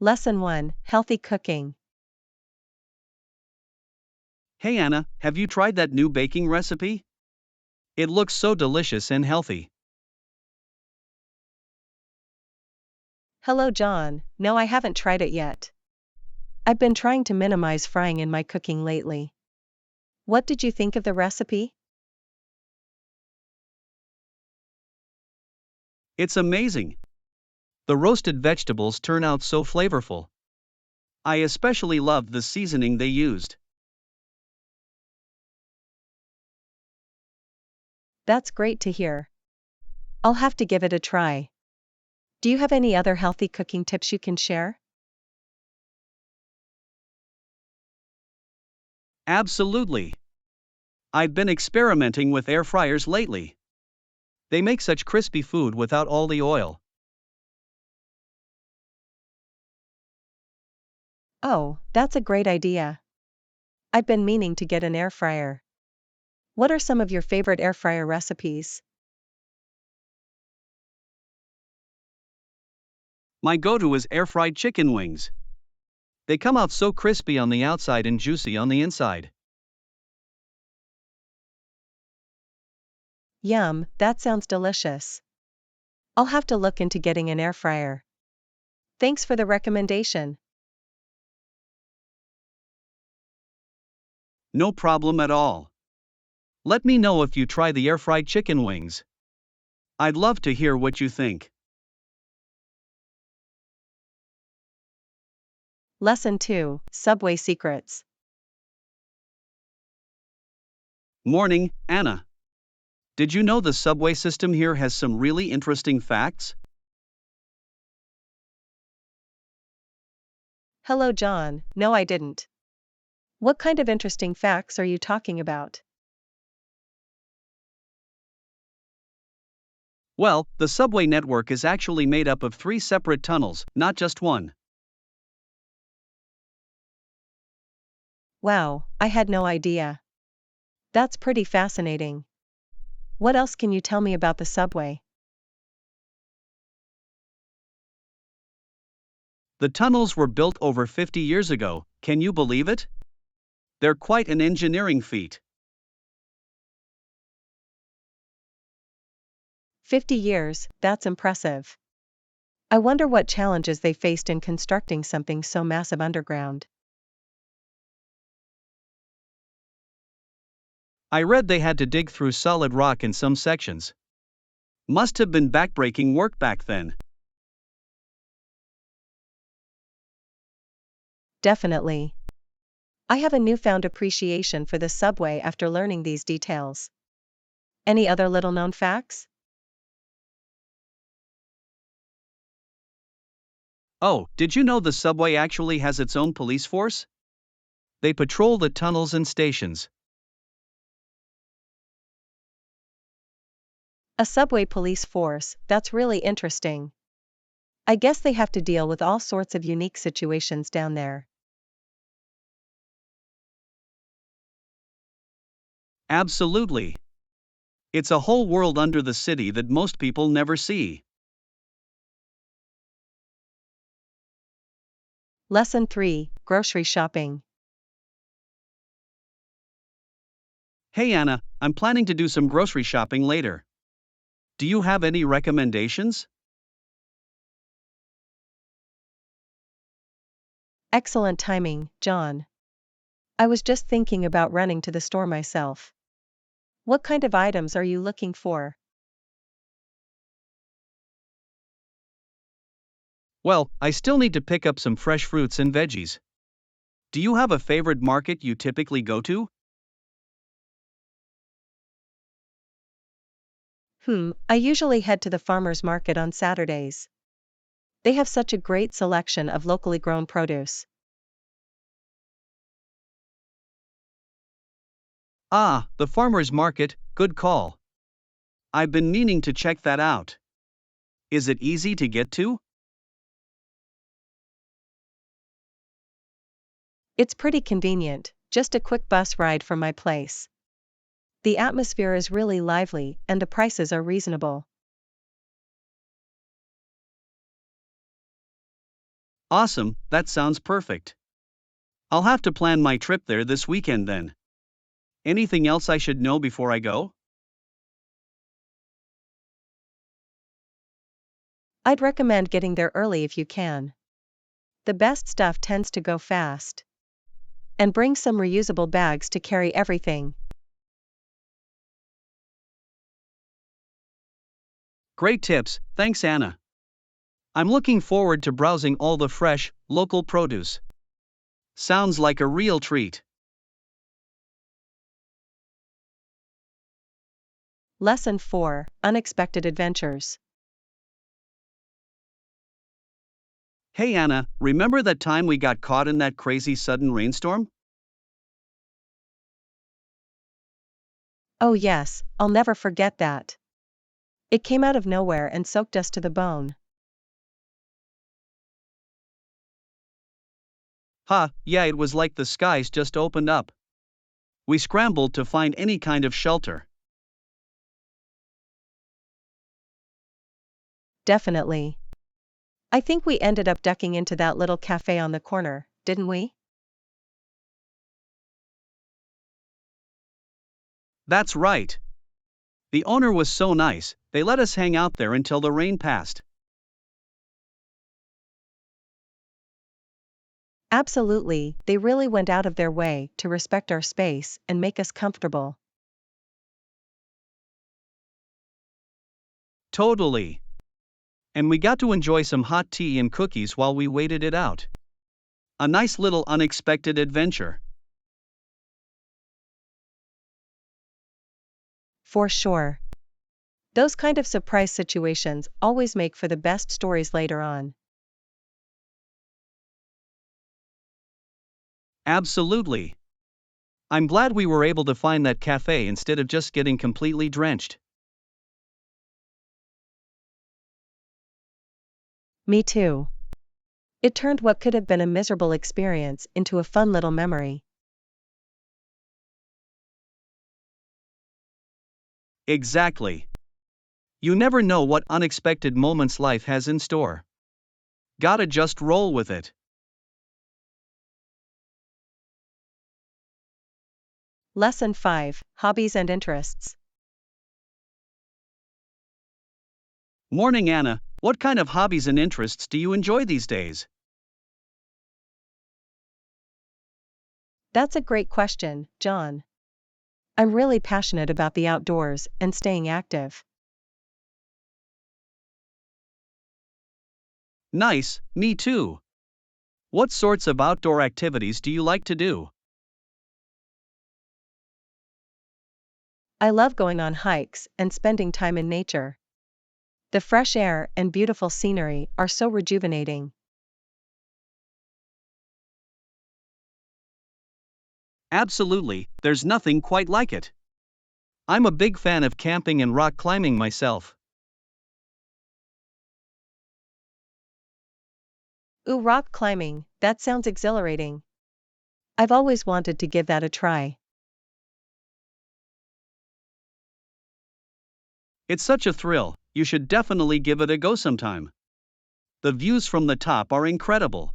Lesson 1: Healthy Cooking. Hey Anna, have you tried that new baking recipe? It looks so delicious and healthy. Hello, John. No, I haven't tried it yet. I've been trying to minimize frying in my cooking lately. What did you think of the recipe? It's amazing. The roasted vegetables turn out so flavorful. I especially loved the seasoning they used. That's great to hear. I'll have to give it a try. Do you have any other healthy cooking tips you can share? Absolutely. I've been experimenting with air fryers lately. They make such crispy food without all the oil. Oh, that's a great idea. I've been meaning to get an air fryer. What are some of your favorite air fryer recipes? My go-to is air-fried chicken wings. They come out so crispy on the outside and juicy on the inside. Yum, that sounds delicious. I'll have to look into getting an air fryer. Thanks for the recommendation. No problem at all. Let me know if you try the air-fried chicken wings. I'd love to hear what you think. Lesson 2: Subway Secrets. Morning, Anna. Did you know the subway system here has some really interesting facts? Hello, John. No, I didn't. What kind of interesting facts are you talking about? Well, the subway network is actually made up of 3 separate tunnels, not just one. Wow, I had no idea. That's pretty fascinating. What else can you tell me about the subway? The tunnels were built over 50 years ago, can you believe it? They're quite an engineering feat. 50 years, that's impressive. I wonder what challenges they faced in constructing something so massive underground. I read they had to dig through solid rock in some sections. Must have been backbreaking work back then. Definitely. I have a newfound appreciation for the subway after learning these details. Any other little known facts? Oh, did you know the subway actually has its own police force? They patrol the tunnels and stations. A subway police force, that's really interesting. I guess they have to deal with all sorts of unique situations down there. Absolutely. It's a whole world under the city that most people never see. Lesson 3: Grocery Shopping. Hey Anna, I'm planning to do some grocery shopping later. Do you have any recommendations? Excellent timing, John. I was just thinking about running to the store myself. What kind of items are you looking for? Well, I still need to pick up some fresh fruits and veggies. Do you have a favorite market you typically go to? I usually head to the farmer's market on Saturdays. They have such a great selection of locally grown produce. Ah, the farmer's market, good call. I've been meaning to check that out. Is it easy to get to? It's pretty convenient, just a quick bus ride from my place. The atmosphere is really lively, and the prices are reasonable. Awesome, that sounds perfect. I'll have to plan my trip there this weekend then. Anything else I should know before I go? I'd recommend getting there early if you can. The best stuff tends to go fast. And bring some reusable bags to carry everything. Great tips, thanks Anna. I'm looking forward to browsing all the fresh, local produce. Sounds like a real treat. Lesson 4: Unexpected Adventures. Hey Anna, remember that time we got caught in that crazy sudden rainstorm? Oh, yes, I'll never forget that. It came out of nowhere and soaked us to the bone. Yeah, it was like the skies just opened up. We scrambled to find any kind of shelter. Definitely. I think we ended up ducking into that little cafe on the corner, didn't we? That's right. The owner was so nice, they let us hang out there until the rain passed. Absolutely, they really went out of their way to respect our space and make us comfortable. Totally. And we got to enjoy some hot tea and cookies while we waited it out. A nice little unexpected adventure. For sure. Those kind of surprise situations always make for the best stories later on. Absolutely. I'm glad we were able to find that cafe instead of just getting completely drenched. Me too. It turned what could have been a miserable experience into a fun little memory. Exactly. You never know what unexpected moments life has in store. Gotta just roll with it. Lesson 5: Hobbies and Interests. Morning Anna, what kind of hobbies and interests do you enjoy these days? That's a great question, John. I'm really passionate about the outdoors and staying active. Nice, me too. What sorts of outdoor activities do you like to do? I love going on hikes and spending time in nature. The fresh air and beautiful scenery are so rejuvenating. Absolutely, there's nothing quite like it. I'm a big fan of camping and rock climbing myself. Ooh, rock climbing, that sounds exhilarating. I've always wanted to give that a try. It's such a thrill, you should definitely give it a go sometime. The views from the top are incredible.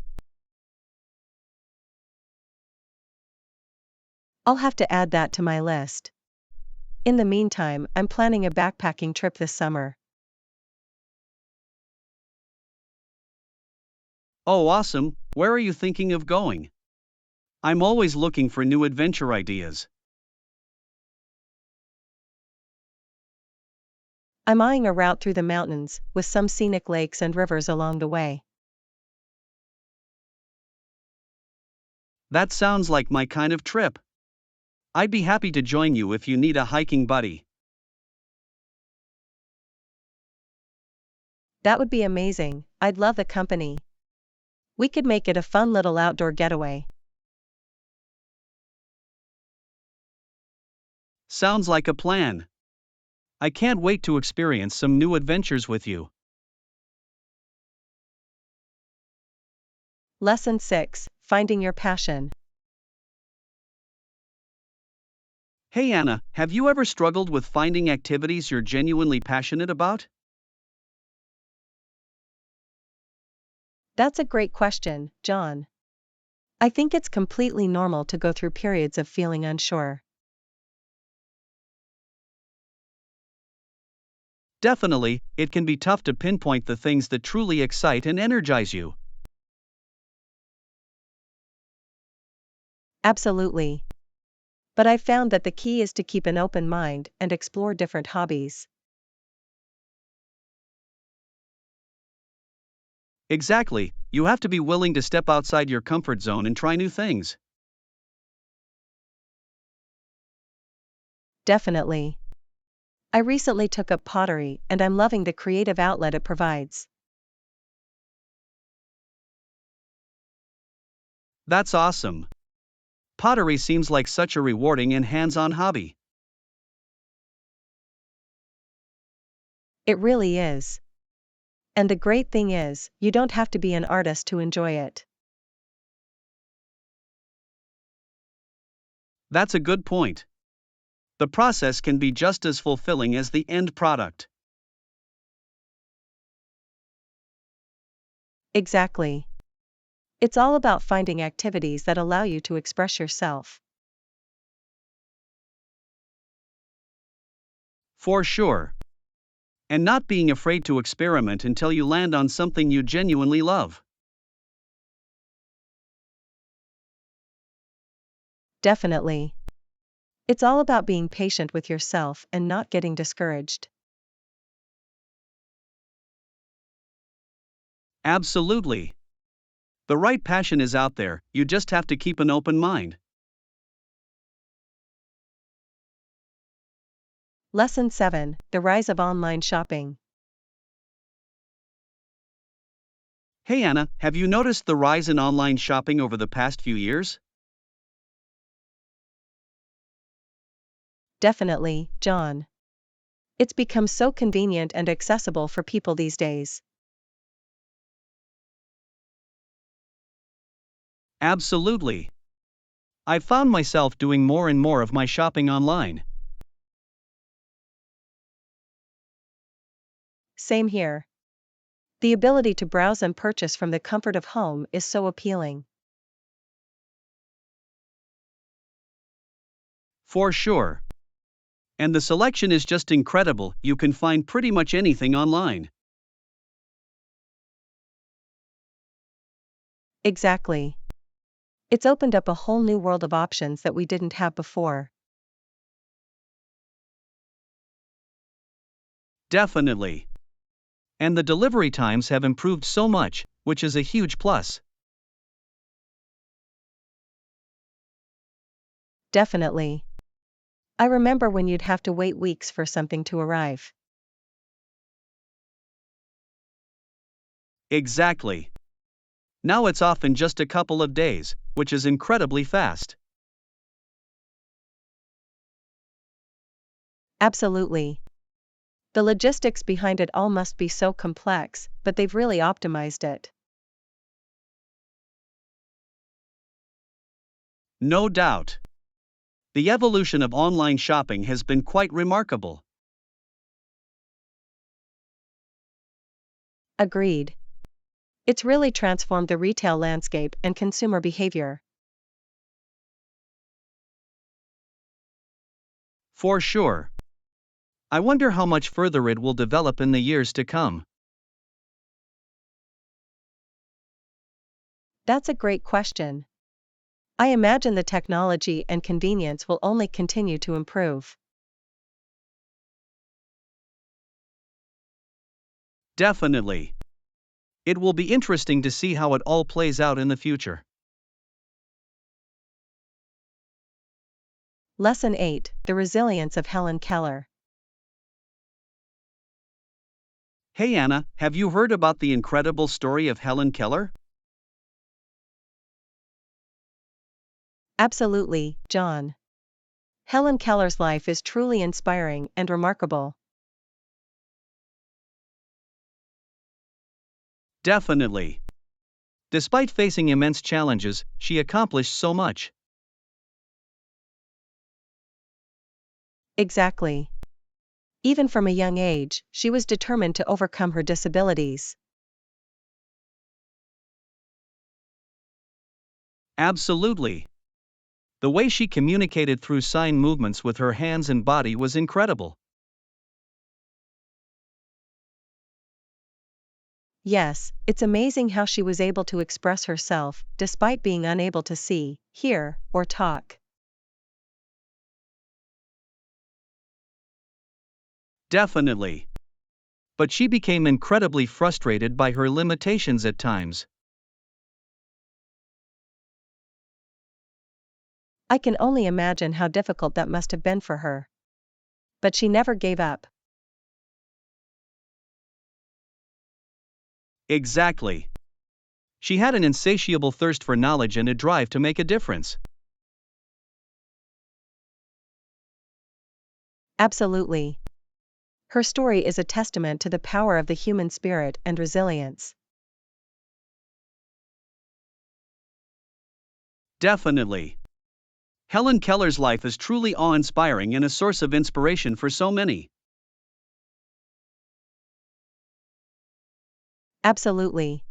I'll have to add that to my list. In the meantime, I'm planning a backpacking trip this summer. Oh, awesome, where are you thinking of going? I'm always looking for new adventure ideas. I'm eyeing a route through the mountains, with some scenic lakes and rivers along the way. That sounds like my kind of trip. I'd be happy to join you if you need a hiking buddy. That would be amazing, I'd love the company. We could make it a fun little outdoor getaway. Sounds like a plan. I can't wait to experience some new adventures with you. Lesson 6: Finding Your Passion. Hey Anna, have you ever struggled with finding activities you're genuinely passionate about? That's a great question, John. I think it's completely normal to go through periods of feeling unsure. Definitely, it can be tough to pinpoint the things that truly excite and energize you. Absolutely. But I've found that the key is to keep an open mind and explore different hobbies. Exactly, you have to be willing to step outside your comfort zone and try new things. Definitely. I recently took up pottery and I'm loving the creative outlet it provides. That's awesome. Pottery seems like such a rewarding and hands on hobby. It really is. And the great thing is, you don't have to be an artist to enjoy it. That's a good point. The process can be just as fulfilling as the end product. Exactly. It's all about finding activities that allow you to express yourself. For sure. And not being afraid to experiment until you land on something you genuinely love. Definitely. It's all about being patient with yourself and not getting discouraged. Absolutely. The right passion is out there, you just have to keep an open mind. Lesson 7: The Rise of Online Shopping. Hey Anna, have you noticed the rise in online shopping over the past few years? Definitely, John. It's become so convenient and accessible for people these days. Absolutely. I've found myself doing more and more of my shopping online. Same here. The ability to browse and purchase from the comfort of home is so appealing. For sure. And the selection is just incredible, you can find pretty much anything online. Exactly. It's opened up a whole new world of options that we didn't have before. Definitely. And the delivery times have improved so much, which is a huge plus. Definitely. I remember when you'd have to wait weeks for something to arrive. Exactly. Now it's often just a couple of days, which is incredibly fast. Absolutely. The logistics behind it all must be so complex, but they've really optimized it. No doubt. The evolution of online shopping has been quite remarkable. Agreed. It's really transformed the retail landscape and consumer behavior. For sure. I wonder how much further it will develop in the years to come. That's a great question. I imagine the technology and convenience will only continue to improve. Definitely. It will be interesting to see how it all plays out in the future. Lesson 8: The Resilience of Helen Keller. Hey Anna, have you heard about the incredible story of Helen Keller? Absolutely, John. Helen Keller's life is truly inspiring and remarkable. Definitely. Despite facing immense challenges, she accomplished so much. Exactly. Even from a young age, she was determined to overcome her disabilities. Absolutely. The way she communicated through sign movements with her hands and body was incredible. Yes, it's amazing how she was able to express herself, despite being unable to see, hear, or talk. Definitely. But she became incredibly frustrated by her limitations at times. I can only imagine how difficult that must have been for her. But she never gave up. Exactly. She had an insatiable thirst for knowledge and a drive to make a difference. Absolutely. Her story is a testament to the power of the human spirit and resilience. Definitely. Helen Keller's life is truly awe-inspiring and a source of inspiration for so many. Absolutely.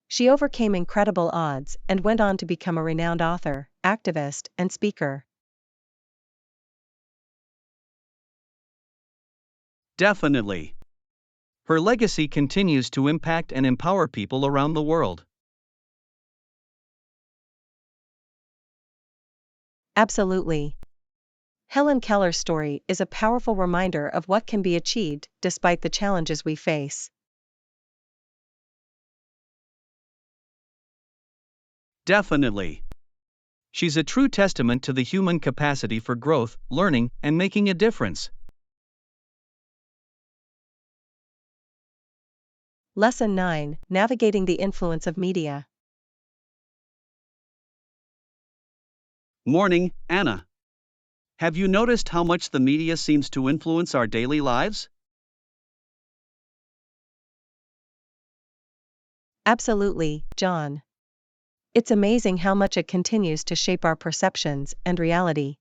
She overcame incredible odds and went on to become a renowned author, activist, and speaker. Definitely. Her legacy continues to impact and empower people around the world. Absolutely. Helen Keller's story is a powerful reminder of what can be achieved despite the challenges we face. Definitely. She's a true testament to the human capacity for growth, learning, and making a difference. Lesson 9: Navigating the Influence of Media. Morning, Anna. Have you noticed how much the media seems to influence our daily lives? Absolutely, John. It's amazing how much it continues to shape our perceptions and reality.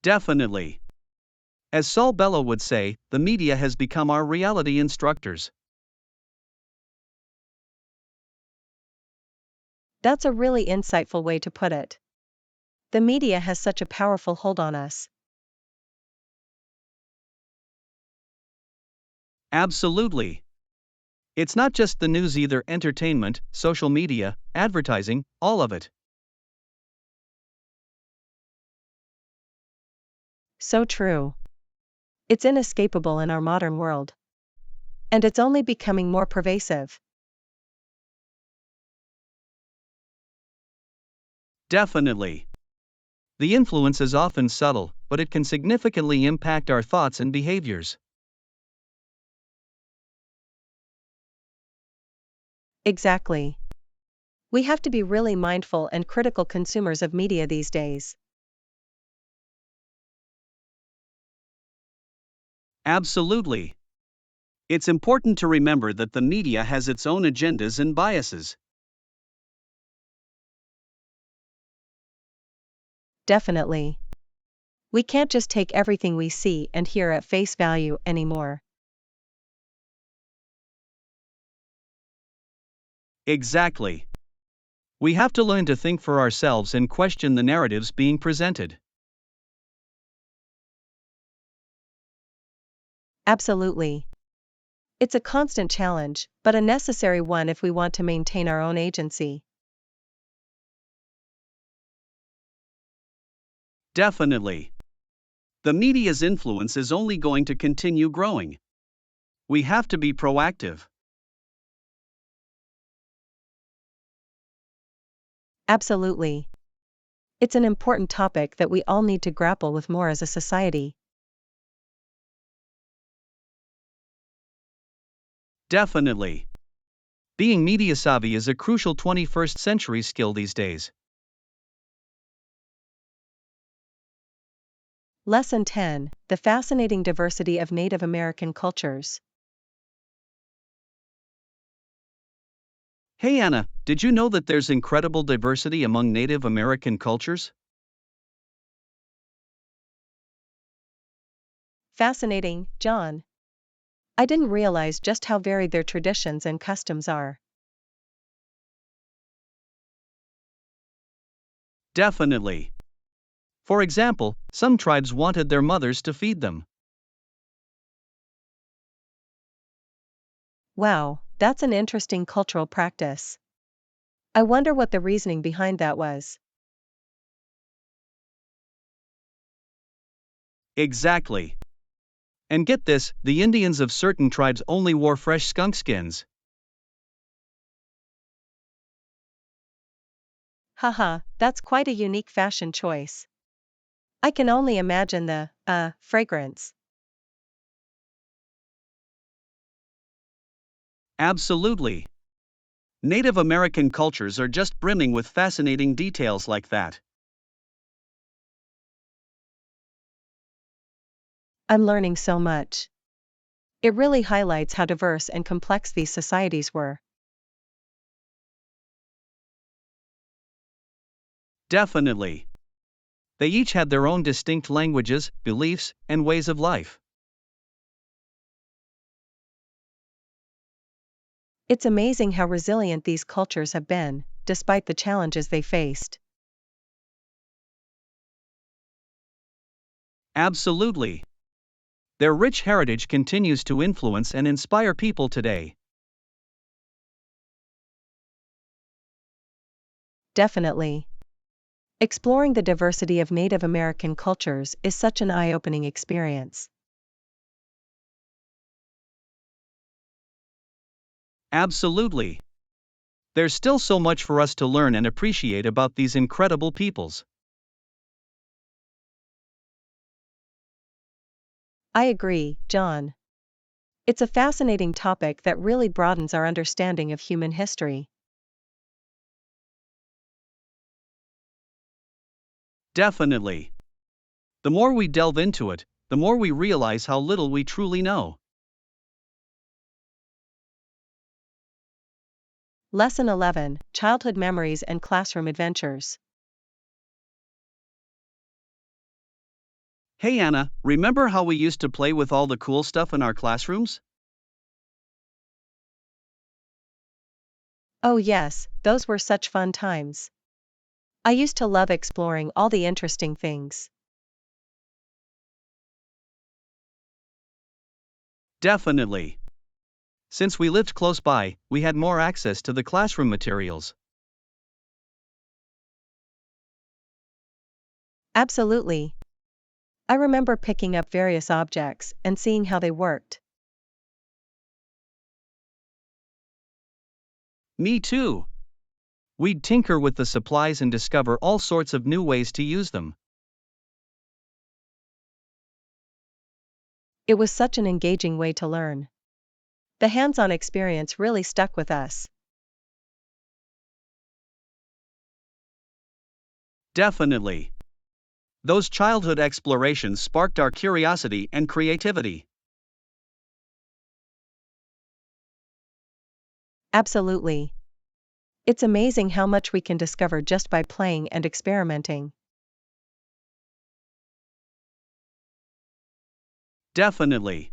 Definitely. As Saul Bellow would say, the media has become our reality instructors. That's a really insightful way to put it. The media has such a powerful hold on us. Absolutely. It's not just the news either, entertainment, social media, advertising, all of it. So true. It's inescapable in our modern world. And it's only becoming more pervasive. Definitely. The influence is often subtle, but it can significantly impact our thoughts and behaviors. Exactly. We have to be really mindful and critical consumers of media these days. Absolutely. It's important to remember that the media has its own agendas and biases. Definitely. We can't just take everything we see and hear at face value anymore. Exactly. We have to learn to think for ourselves and question the narratives being presented. Absolutely. It's a constant challenge, but a necessary one if we want to maintain our own agency. Definitely. The media's influence is only going to continue growing. We have to be proactive. Absolutely. It's an important topic that we all need to grapple with more as a society. Definitely. Being media savvy is a crucial 21st century skill these days. Lesson 10: The Fascinating Diversity of Native American Cultures. Hey Anna, did you know that there's incredible diversity among Native American cultures? Fascinating, John. I didn't realize just how varied their traditions and customs are. Definitely. For example, some tribes wanted their mothers to feed them. Wow, that's an interesting cultural practice. I wonder what the reasoning behind that was. Exactly. And get this, the Indians of certain tribes only wore fresh skunk skins. Haha, that's quite a unique fashion choice. I can only imagine the, fragrance. Absolutely. Native American cultures are just brimming with fascinating details like that. I'm learning so much. It really highlights how diverse and complex these societies were. Definitely. They each had their own distinct languages, beliefs, and ways of life. It's amazing how resilient these cultures have been, despite the challenges they faced. Absolutely. Their rich heritage continues to influence and inspire people today. Definitely. Exploring the diversity of Native American cultures is such an eye-opening experience. Absolutely. There's still so much for us to learn and appreciate about these incredible peoples. I agree, John. It's a fascinating topic that really broadens our understanding of human history. Definitely. The more we delve into it, the more we realize how little we truly know. Lesson 11: Childhood Memories and Classroom Adventures. Hey Anna, remember how we used to play with all the cool stuff in our classrooms? Oh, yes, those were such fun times. I used to love exploring all the interesting things. Definitely. Since we lived close by, we had more access to the classroom materials. Absolutely. I remember picking up various objects and seeing how they worked. Me too. We'd tinker with the supplies and discover all sorts of new ways to use them. It was such an engaging way to learn. The hands-on experience really stuck with us. Definitely. Those childhood explorations sparked our curiosity and creativity. Absolutely. It's amazing how much we can discover just by playing and experimenting. Definitely.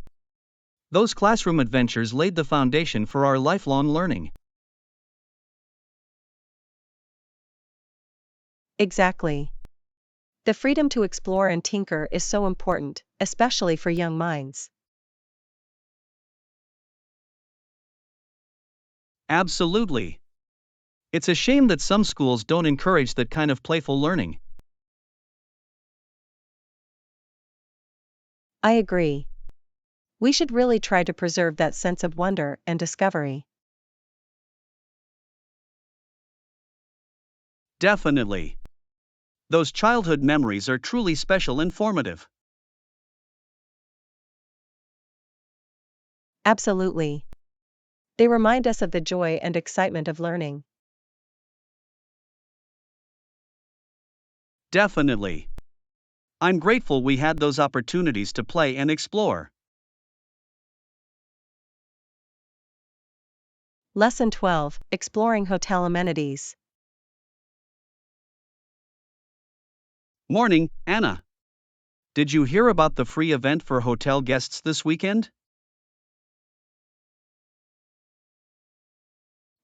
Those classroom adventures laid the foundation for our lifelong learning. Exactly. The freedom to explore and tinker is so important, especially for young minds. Absolutely. It's a shame that some schools don't encourage that kind of playful learning. I agree. We should really try to preserve that sense of wonder and discovery. Definitely. Those childhood memories are truly special and formative. Absolutely. They remind us of the joy and excitement of learning. Definitely. I'm grateful we had those opportunities to play and explore. Lesson 12: Exploring Hotel Amenities. Morning, Anna. Did you hear about the free event for hotel guests this weekend?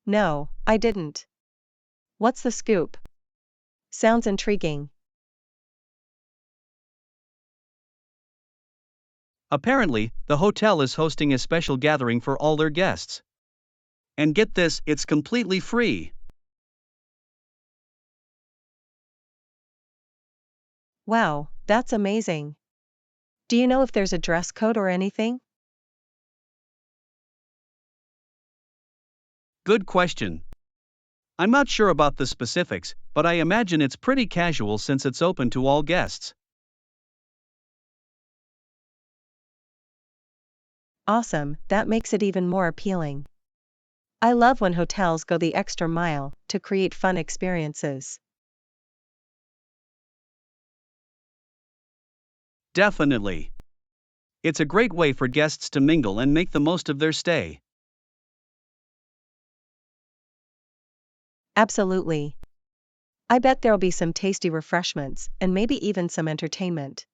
No, I didn't. What's the scoop? Sounds intriguing. Apparently, the hotel is hosting a special gathering for all their guests. And get this, it's completely free. Wow, that's amazing. Do you know if there's a dress code or anything? Good question. I'm not sure about the specifics, but I imagine it's pretty casual since it's open to all guests. Awesome, that makes it even more appealing. I love when hotels go the extra mile to create fun experiences. Definitely. It's a great way for guests to mingle and make the most of their stay. Absolutely. I bet there'll be some tasty refreshments and maybe even some entertainment.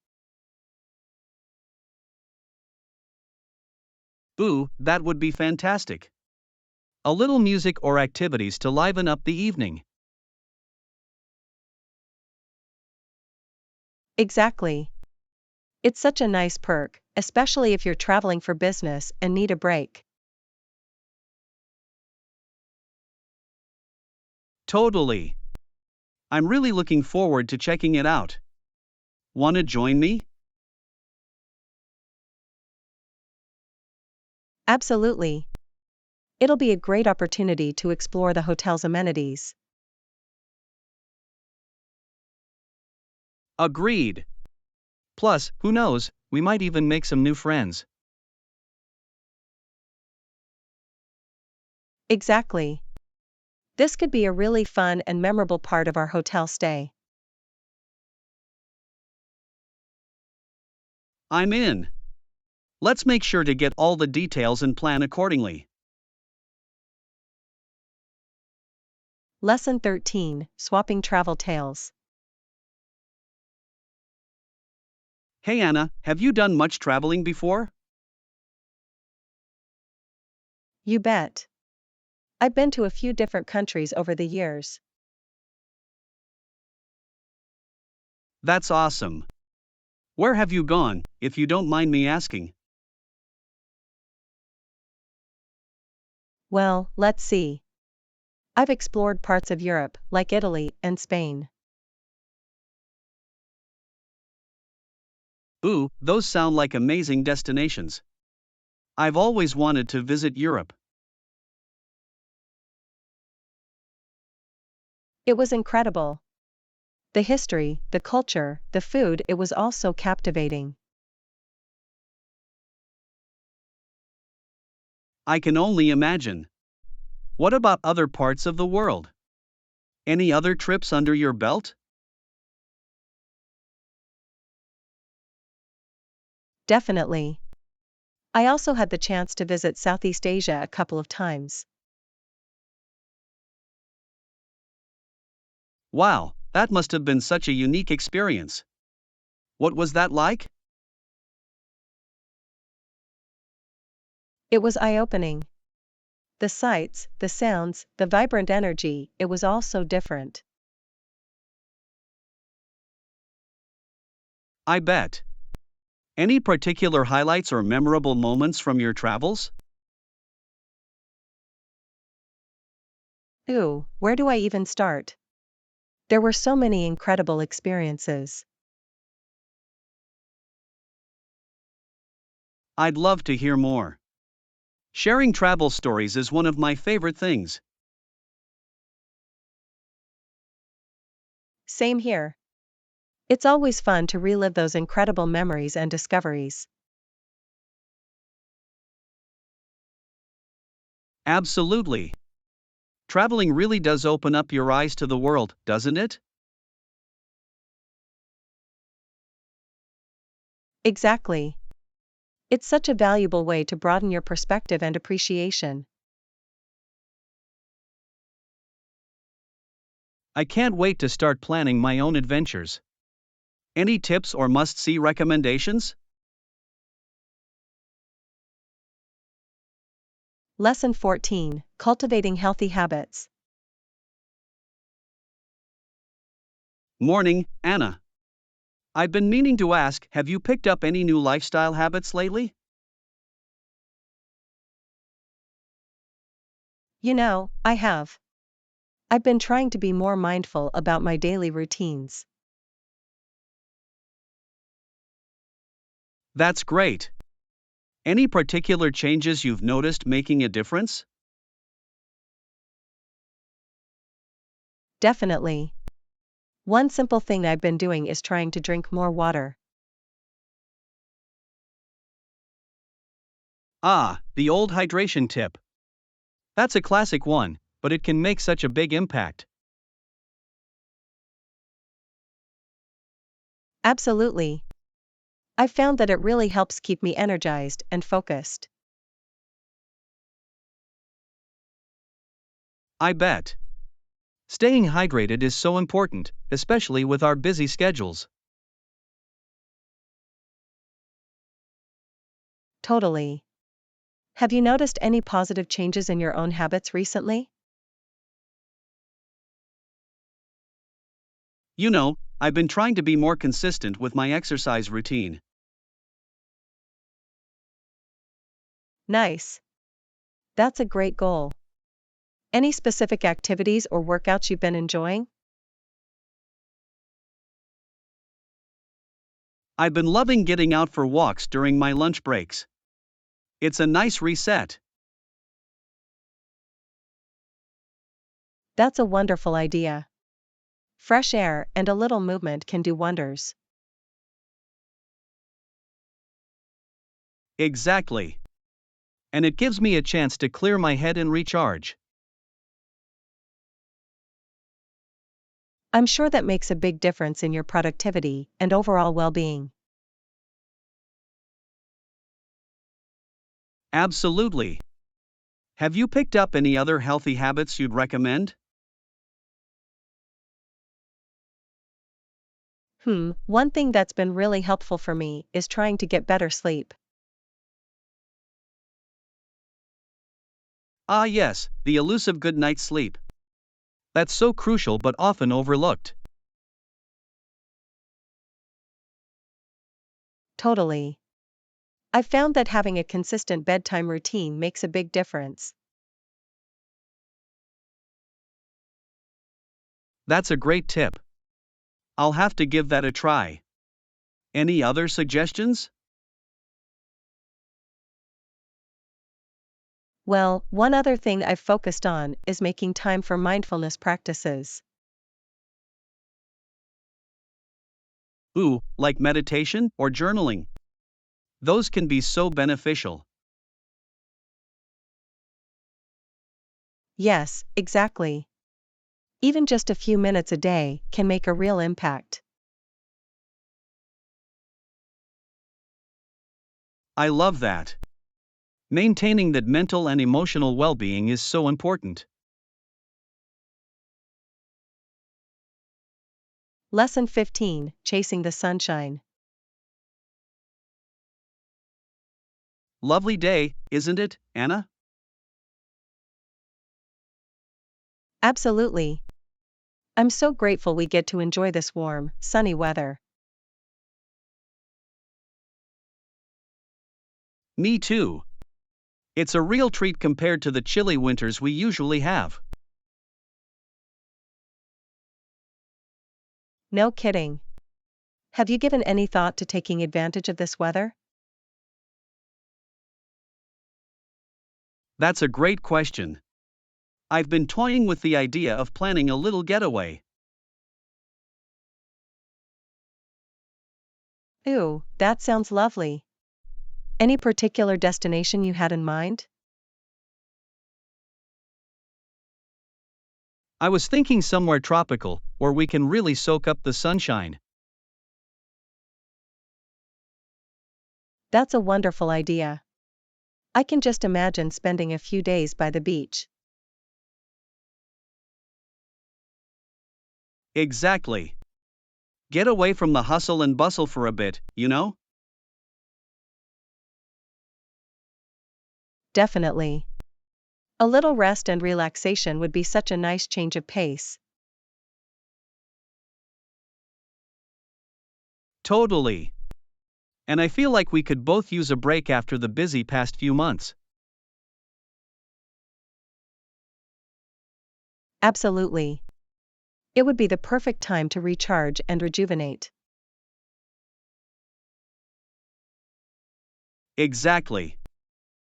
Ooh, that would be fantastic. A little music or activities to liven up the evening. Exactly. It's such a nice perk, especially if you're traveling for business and need a break. Totally. I'm really looking forward to checking it out. Wanna join me? Absolutely. It'll be a great opportunity to explore the hotel's amenities. Agreed. Plus, who knows, we might even make some new friends. Exactly. This could be a really fun and memorable part of our hotel stay. I'm in. Let's make sure to get all the details and plan accordingly. Lesson 13, Swapping Travel Tales. Hey Anna, have you done much traveling before? You bet. I've been to a few different countries over the years. That's awesome. Where have you gone, if you don't mind me asking? Well, let's see. I've explored parts of Europe, like Italy and Spain. Ooh, those sound like amazing destinations. I've always wanted to visit Europe. It was incredible. The history, the culture, the food, it was all so captivating. I can only imagine. What about other parts of the world? Any other trips under your belt? Definitely. I also had the chance to visit Southeast Asia a couple of times. Wow, that must have been such a unique experience. What was that like? It was eye-opening. The sights, the sounds, the vibrant energy, it was all so different. I bet. Any particular highlights or memorable moments from your travels? Ooh, where do I even start? There were so many incredible experiences. I'd love to hear more. Sharing travel stories is one of my favorite things. Same here. It's always fun to relive those incredible memories and discoveries. Absolutely. Traveling really does open up your eyes to the world, doesn't it? Exactly. It's such a valuable way to broaden your perspective and appreciation. I can't wait to start planning my own adventures. Any tips or must see recommendations? Lesson 14, Cultivating Healthy Habits. Morning, Anna. I've been meaning to ask, have you picked up any new lifestyle habits lately? I have. I've been trying to be more mindful about my daily routines. That's great. Any particular changes you've noticed making a difference? Definitely. One simple thing I've been doing is trying to drink more water. Ah, the old hydration tip. That's a classic one, but it can make such a big impact. Absolutely. I've found that it really helps keep me energized and focused. I bet. Staying hydrated is so important, especially with our busy schedules. Totally. Have you noticed any positive changes in your own habits recently? I've been trying to be more consistent with my exercise routine. Nice. That's a great goal. Any specific activities or workouts you've been enjoying? I've been loving getting out for walks during my lunch breaks. It's a nice reset. That's a wonderful idea. Fresh air and a little movement can do wonders. Exactly. And it gives me a chance to clear my head and recharge. I'm sure that makes a big difference in your productivity and overall well-being. Absolutely. Have you picked up any other healthy habits you'd recommend? One thing that's been really helpful for me is trying to get better sleep. Ah, yes, the elusive good night's sleep. That's so crucial but often overlooked. Totally. I've found that having a consistent bedtime routine makes a big difference. That's a great tip. I'll have to give that a try. Any other suggestions? Well, one other thing I've focused on is making time for mindfulness practices. Ooh, like meditation or journaling. Those can be so beneficial. Yes, exactly. Even just a few minutes a day can make a real impact. I love that. Maintaining that mental and emotional well being is so important. Lesson 15, Chasing the Sunshine. Lovely day, isn't it, Anna? Absolutely. I'm so grateful we get to enjoy this warm, sunny weather. Me too. It's a real treat compared to the chilly winters we usually have. No kidding. Have you given any thought to taking advantage of this weather? That's a great question. I've been toying with the idea of planning a little getaway. Ooh, that sounds lovely. Any particular destination you had in mind? I was thinking somewhere tropical, where we can really soak up the sunshine. That's a wonderful idea. I can just imagine spending a few days by the beach. Exactly. Get away from the hustle and bustle for a bit. Definitely. A little rest and relaxation would be such a nice change of pace. Totally. And I feel like we could both use a break after the busy past few months. Absolutely. It would be the perfect time to recharge and rejuvenate. Exactly.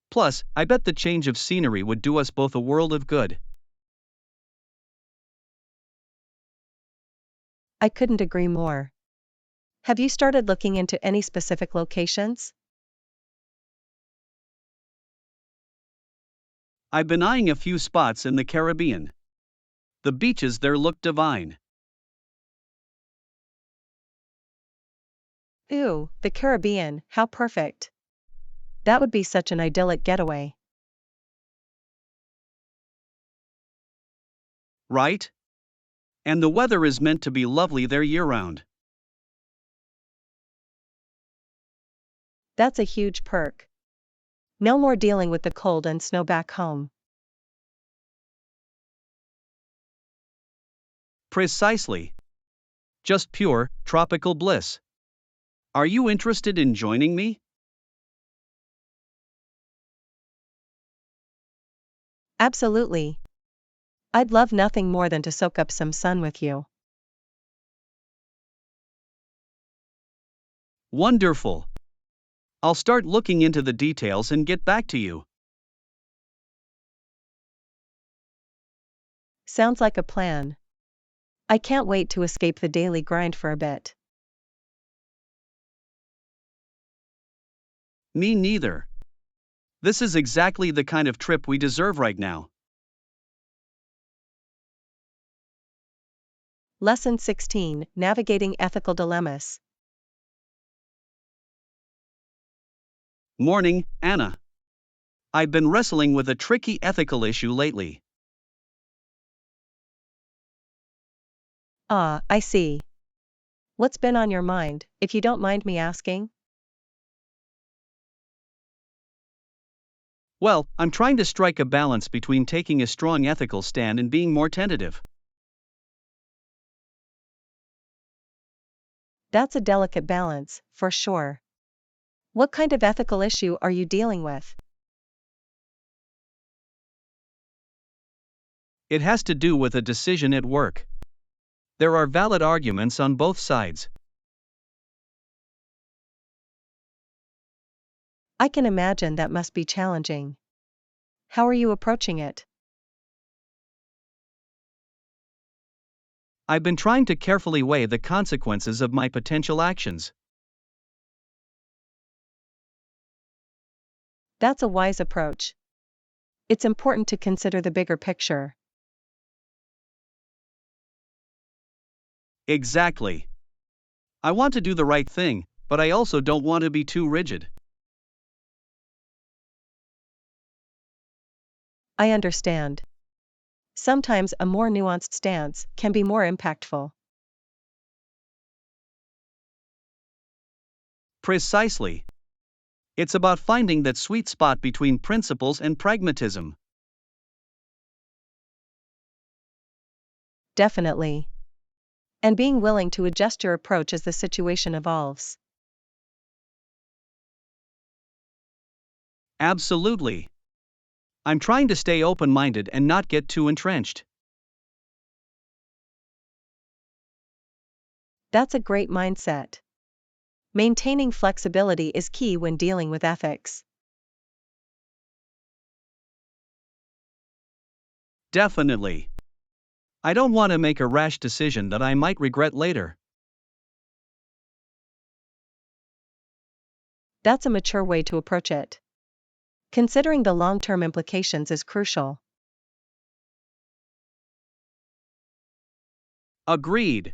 Plus, I bet the change of scenery would do us both a world of good. I couldn't agree more. Have you started looking into any specific locations? I've been eyeing a few spots in the Caribbean. The beaches there look divine. Ooh, the Caribbean, how perfect. That would be such an idyllic getaway. Right? And the weather is meant to be lovely there year round. That's a huge perk. No more dealing with the cold and snow back home. Precisely. Just pure, tropical bliss. Are you interested in joining me? Absolutely. I'd love nothing more than to soak up some sun with you. Wonderful. I'll start looking into the details and get back to you. Sounds like a plan. I can't wait to escape the daily grind for a bit. Me neither. This is exactly the kind of trip we deserve right now. Lesson 16: Navigating Ethical Dilemmas. Morning, Anna. I've been wrestling with a tricky ethical issue lately. Ah, I see. What's been on your mind, if you don't mind me asking? Well, I'm trying to strike a balance between taking a strong ethical stand and being more tentative. That's a delicate balance, for sure. What kind of ethical issue are you dealing with? It has to do with a decision at work. There are valid arguments on both sides. I can imagine that must be challenging. How are you approaching it? I've been trying to carefully weigh the consequences of my potential actions. That's a wise approach. It's important to consider the bigger picture. Exactly. I want to do the right thing, but I also don't want to be too rigid. I understand. Sometimes a more nuanced stance can be more impactful. Precisely. It's about finding that sweet spot between principles and pragmatism. Definitely. And being willing to adjust your approach as the situation evolves. Absolutely. I'm trying to stay open minded and not get too entrenched. That's a great mindset. Maintaining flexibility is key when dealing with ethics. Definitely. I don't want to make a rash decision that I might regret later. That's a mature way to approach it. Considering the long-term implications is crucial. Agreed.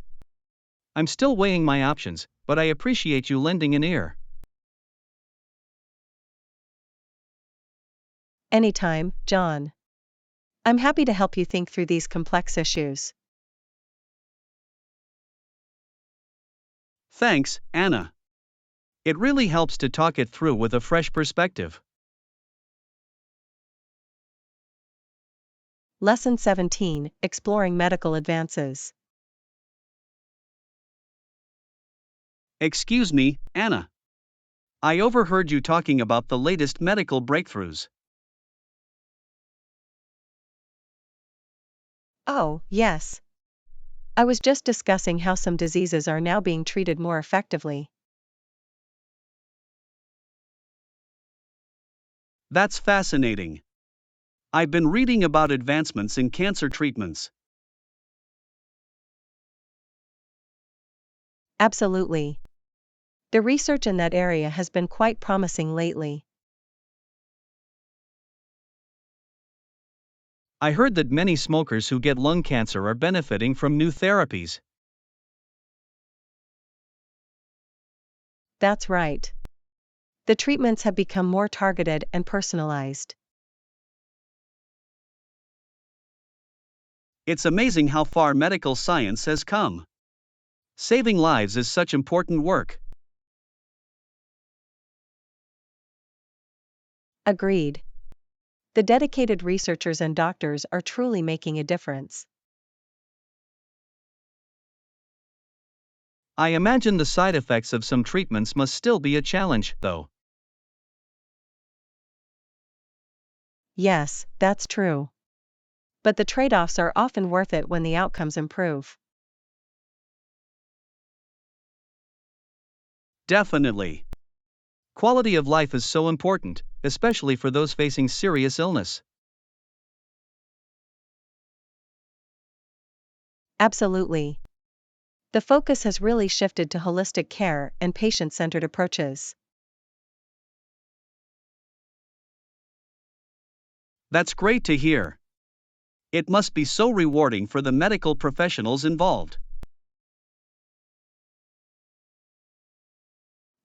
I'm still weighing my options, but I appreciate you lending an ear. Anytime, John. I'm happy to help you think through these complex issues. Thanks, Anna. It really helps to talk it through with a fresh perspective. Lesson 17, Exploring Medical Advances. Excuse me, Anna. I overheard you talking about the latest medical breakthroughs. Oh, yes. I was just discussing how some diseases are now being treated more effectively. That's fascinating. I've been reading about advancements in cancer treatments. Absolutely. The research in that area has been quite promising lately. I heard that many smokers who get lung cancer are benefiting from new therapies. That's right. The treatments have become more targeted and personalized. It's amazing how far medical science has come. Saving lives is such important work. Agreed. The dedicated researchers and doctors are truly making a difference. I imagine the side effects of some treatments must still be a challenge, though. Yes, that's true. But the trade-offs are often worth it when the outcomes improve. Definitely. Quality of life is so important, especially for those facing serious illness. Absolutely. The focus has really shifted to holistic care and patient-centered approaches. That's great to hear. It must be so rewarding for the medical professionals involved.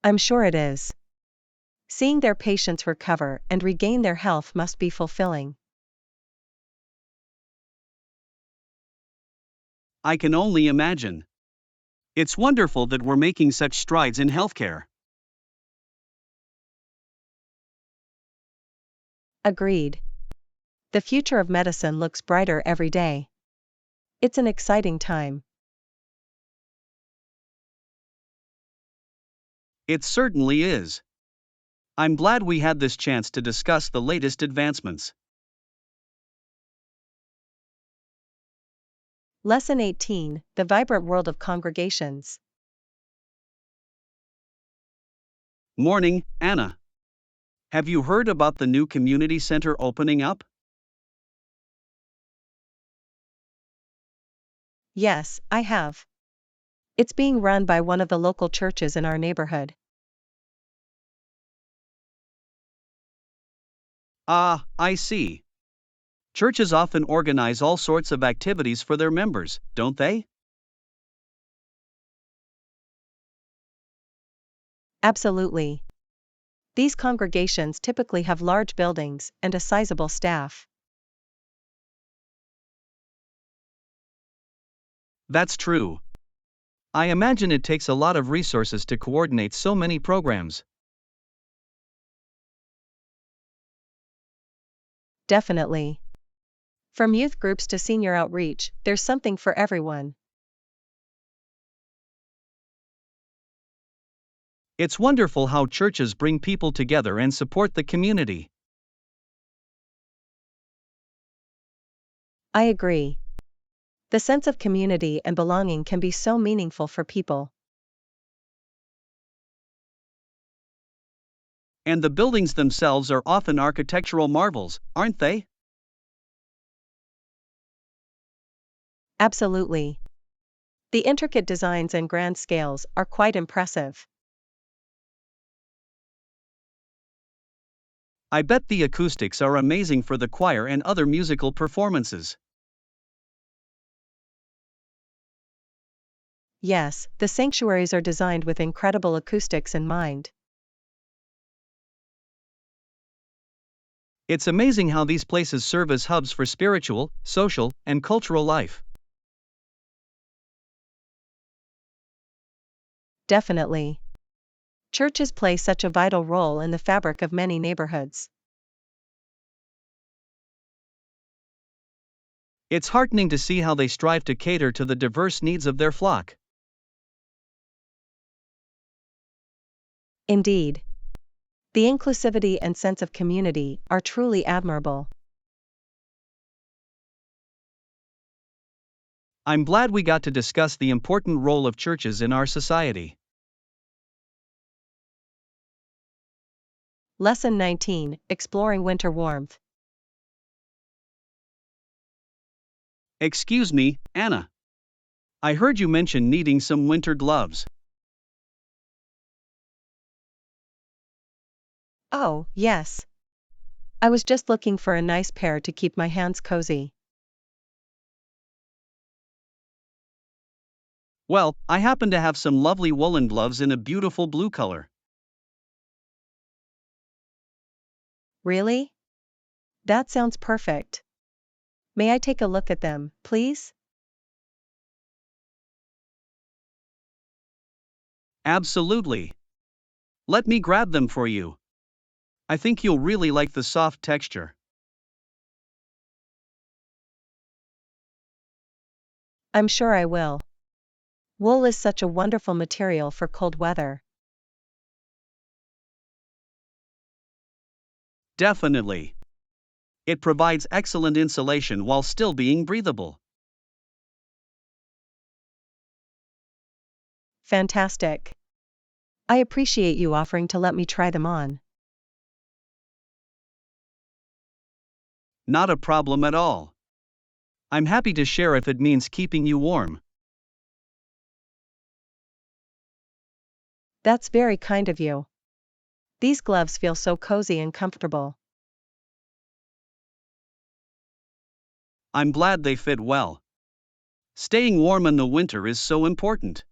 I'm sure it is. Seeing their patients recover and regain their health must be fulfilling. I can only imagine. It's wonderful that we're making such strides in healthcare. Agreed. The future of medicine looks brighter every day. It's an exciting time. It certainly is. I'm glad we had this chance to discuss the latest advancements. Lesson 18, The Vibrant World of Congregations. Morning, Anna. Have you heard about the new community center opening up? Yes, I have. It's being run by one of the local churches in our neighborhood. Ah, I see. Churches often organize all sorts of activities for their members, don't they? Absolutely. These congregations typically have large buildings and a sizable staff. That's true. I imagine it takes a lot of resources to coordinate so many programs. Definitely. From youth groups to senior outreach, there's something for everyone. It's wonderful how churches bring people together and support the community. I agree. The sense of community and belonging can be so meaningful for people. And the buildings themselves are often architectural marvels, aren't they? Absolutely. The intricate designs and grand scales are quite impressive. I bet the acoustics are amazing for the choir and other musical performances. Yes, the sanctuaries are designed with incredible acoustics in mind. It's amazing how these places serve as hubs for spiritual, social, and cultural life. Definitely. Churches play such a vital role in the fabric of many neighborhoods. It's heartening to see how they strive to cater to the diverse needs of their flock. Indeed. The inclusivity and sense of community are truly admirable. I'm glad we got to discuss the important role of churches in our society. Lesson 19, Exploring Winter Warmth. Excuse me, Anna. I heard you mention needing some winter gloves. Oh, yes. I was just looking for a nice pair to keep my hands cozy. Well, I happen to have some lovely woolen gloves in a beautiful blue color. Really? That sounds perfect. May I take a look at them, please? Absolutely. Let me grab them for you. I think you'll really like the soft texture. I'm sure I will. Wool is such a wonderful material for cold weather. Definitely. It provides excellent insulation while still being breathable. Fantastic. I appreciate you offering to let me try them on. Not a problem at all. I'm happy to share if it means keeping you warm. That's very kind of you. These gloves feel so cozy and comfortable. I'm glad they fit well. Staying warm in the winter is so important.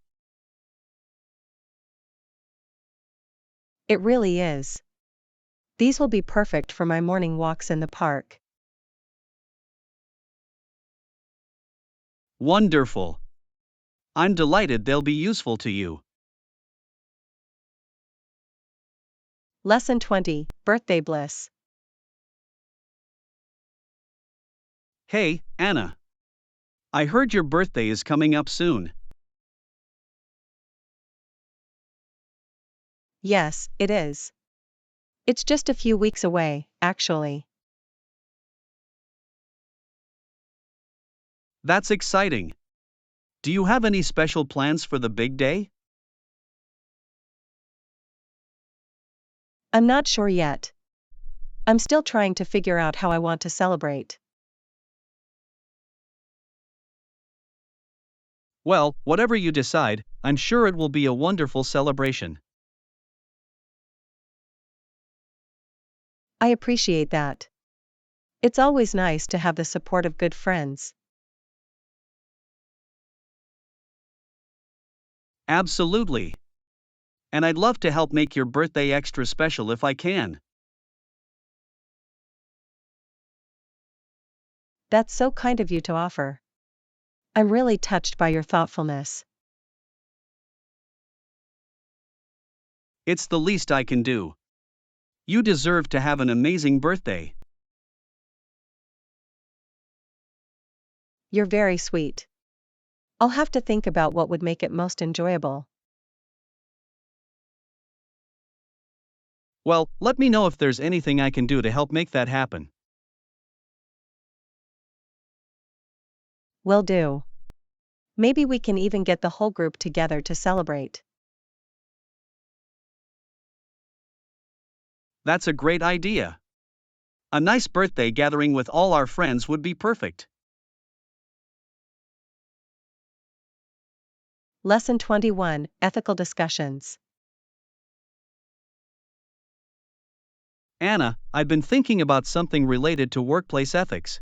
It really is. These will be perfect for my morning walks in the park. Wonderful. I'm delighted they'll be useful to you. Lesson 20, Birthday Bliss. Hey, Anna. I heard your birthday is coming up soon. Yes, it is. It's just a few weeks away, actually. That's exciting. Do you have any special plans for the big day? I'm not sure yet. I'm still trying to figure out how I want to celebrate. Well, whatever you decide, I'm sure it will be a wonderful celebration. I appreciate that. It's always nice to have the support of good friends. Absolutely. And I'd love to help make your birthday extra special if I can. That's so kind of you to offer. I'm really touched by your thoughtfulness. It's the least I can do. You deserve to have an amazing birthday. You're very sweet. I'll have to think about what would make it most enjoyable. Well, let me know if there's anything I can do to help make that happen. Will do. Maybe we can even get the whole group together to celebrate. That's a great idea. A nice birthday gathering with all our friends would be perfect. Lesson 21, Ethical Discussions. Anna, I've been thinking about something related to workplace ethics.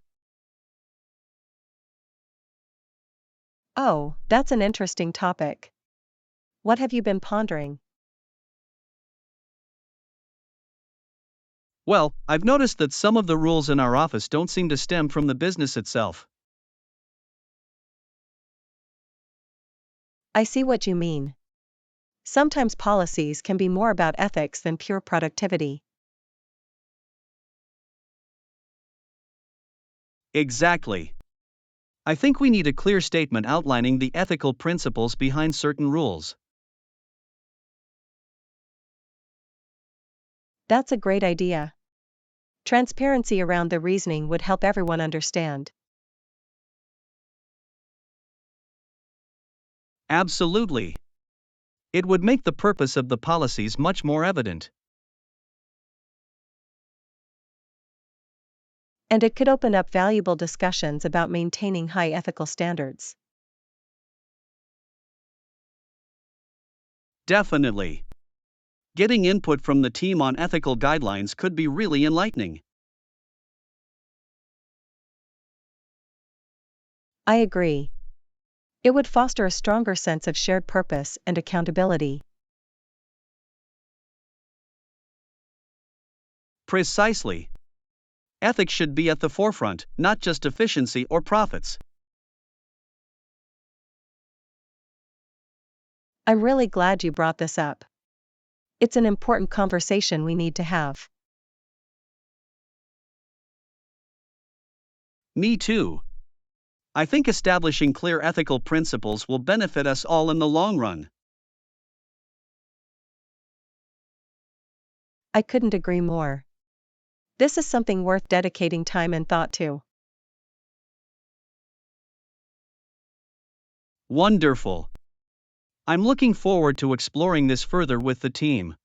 Oh, that's an interesting topic. What have you been pondering? Well, I've noticed that some of the rules in our office don't seem to stem from the business itself. I see what you mean. Sometimes policies can be more about ethics than pure productivity. Exactly. I think we need a clear statement outlining the ethical principles behind certain rules. That's a great idea. Transparency around the reasoning would help everyone understand. Absolutely. It would make the purpose of the policies much more evident. And it could open up valuable discussions about maintaining high ethical standards. Definitely. Getting input from the team on ethical guidelines could be really enlightening. I agree. It would foster a stronger sense of shared purpose and accountability. Precisely. Ethics should be at the forefront, not just efficiency or profits. I'm really glad you brought this up. It's an important conversation we need to have. Me too. I think establishing clear ethical principles will benefit us all in the long run. I couldn't agree more. This is something worth dedicating time and thought to. Wonderful. I'm looking forward to exploring this further with the team.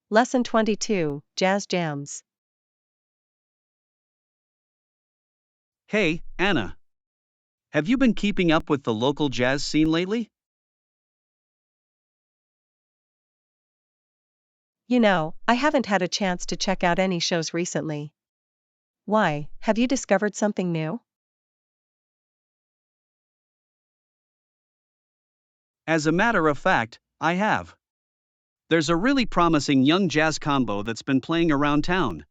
Lesson 22, Jazz Jams. Hey, Anna. Have you been keeping up with the local jazz scene lately? I haven't had a chance to check out any shows recently. Why, have you discovered something new? As a matter of fact, I have. There's a really promising young jazz combo that's been playing around town.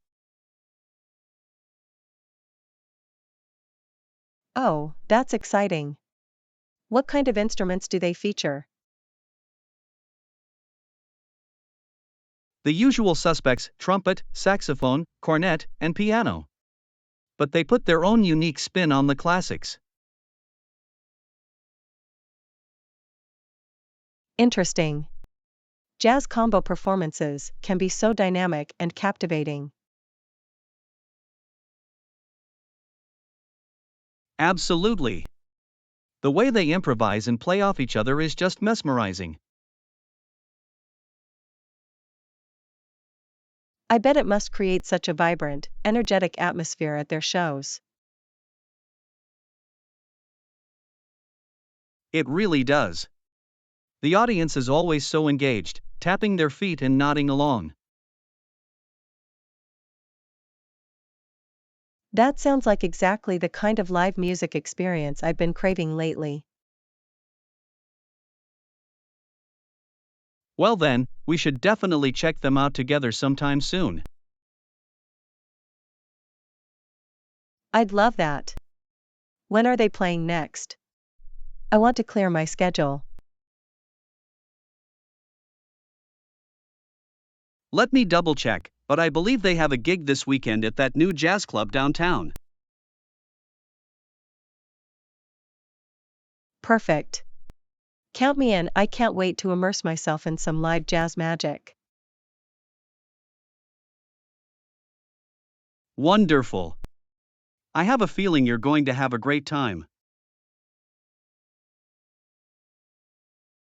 Oh, that's exciting. What kind of instruments do they feature? The usual suspects: trumpet, saxophone, cornet, and piano. But they put their own unique spin on the classics. Interesting. Jazz combo performances can be so dynamic and captivating. Absolutely. The way they improvise and play off each other is just mesmerizing. I bet it must create such a vibrant, energetic atmosphere at their shows. It really does. The audience is always so engaged, tapping their feet and nodding along. That sounds like exactly the kind of live music experience I've been craving lately. Well then, we should definitely check them out together sometime soon. I'd love that. When are they playing next? I want to clear my schedule. Let me double check, but I believe they have a gig this weekend at that new jazz club downtown. Perfect. Count me in, I can't wait to immerse myself in some live jazz magic. Wonderful. I have a feeling you're going to have a great time.